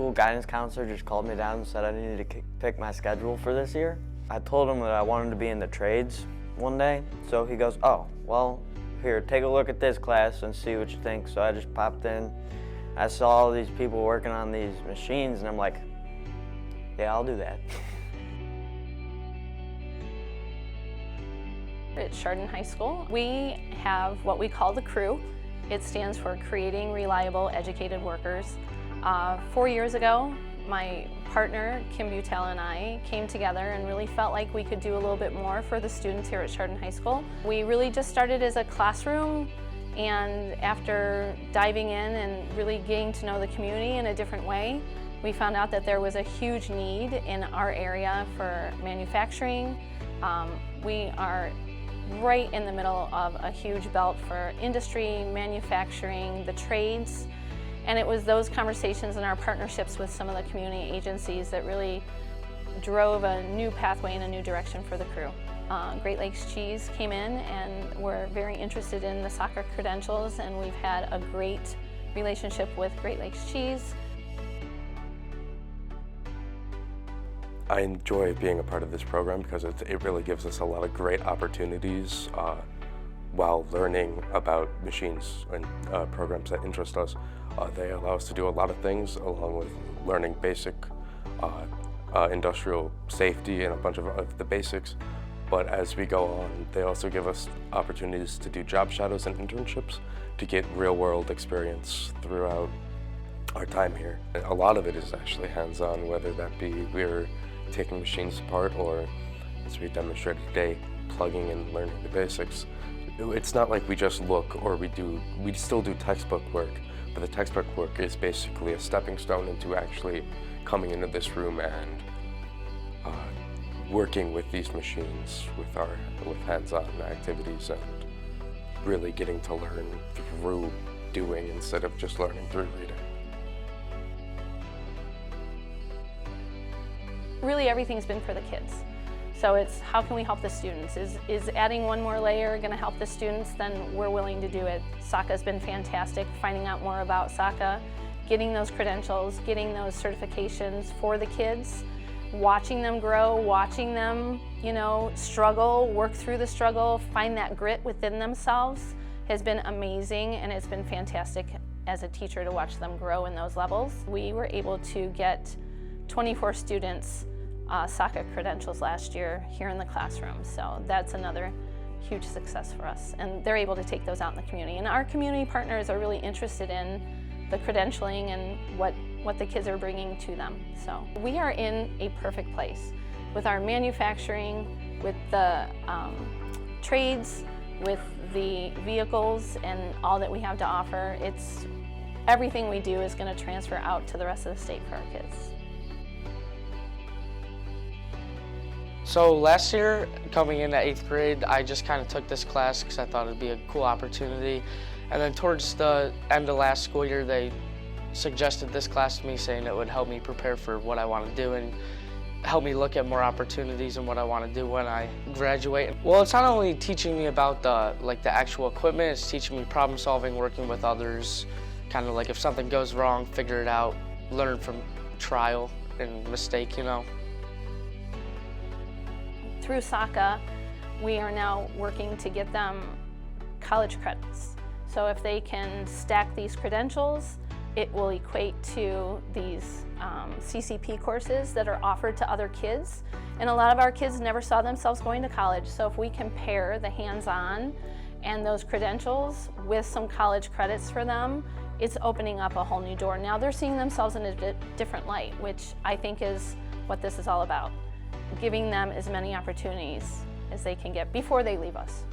school guidance counselor just called me down and said I needed to pick my schedule for this year. I told him that I wanted to be in the trades one day, so he goes, oh, well, here, take a look at this class and see what you think. So I just popped in. I saw all these people working on these machines, and I'm like, yeah, I'll do that. At Chardon High School, we have what we call the CREW. It stands for Creating Reliable Educated Workers. 4 years ago, my partner, Kim Butel, and I came together and really felt like we could do a little bit more for the students here at Chardon High School. We really just started as a classroom, and after diving in and really getting to know the community in a different way, we found out that there was a huge need in our area for manufacturing. We are right in the middle of a huge belt for industry, manufacturing, the trades. And it was those conversations and our partnerships with some of the community agencies that really drove a new pathway in a new direction for the CREW. Great Lakes Cheese came in and were very interested in the SACA credentials, and we've had a great relationship with Great Lakes Cheese. I enjoy being a part of this program because it really gives us a lot of great opportunities while learning about machines and programs that interest us. They allow us to do a lot of things along with learning basic industrial safety and a bunch of the basics. But as we go on, they also give us opportunities to do job shadows and internships to get real-world experience throughout our time here. A lot of it is actually hands-on, whether that be we're taking machines apart or, as we demonstrated today, plugging and learning the basics. It's not like we just look or we still do textbook work, but the textbook work is basically a stepping stone into actually coming into this room and working with these machines with hands-on activities and really getting to learn through doing instead of just learning through reading. Really everything's been for the kids. So it's how can we help the students? Is adding one more layer going to help the students? Then we're willing to do it. SACA's been fantastic, finding out more about SACA, getting those credentials, getting those certifications for the kids, watching them grow, watching them, struggle, work through the struggle, find that grit within themselves has been amazing, and it's been fantastic as a teacher to watch them grow in those levels. We were able to get 24 students SACA credentials last year here in the classroom, so that's another huge success for us, and they're able to take those out in the community. And our community partners are really interested in the credentialing and what the kids are bringing to them. So we are in a perfect place with our manufacturing, with the trades, with the vehicles and all that we have to offer. Everything we do is going to transfer out to the rest of the state for our kids. So last year, coming in at 8th grade, I just kind of took this class because I thought it'd be a cool opportunity. And then towards the end of last school year, they suggested this class to me, saying it would help me prepare for what I want to do and help me look at more opportunities and what I want to do when I graduate. Well, it's not only teaching me about the actual equipment, it's teaching me problem solving, working with others, kind of like if something goes wrong, figure it out, learn from trial and mistake, Through SACA, we are now working to get them college credits. So if they can stack these credentials, it will equate to these CCP courses that are offered to other kids. And a lot of our kids never saw themselves going to college. So if we can pair the hands-on and those credentials with some college credits for them, it's opening up a whole new door. Now they're seeing themselves in a different light, which I think is what this is all about. Giving them as many opportunities as they can get before they leave us.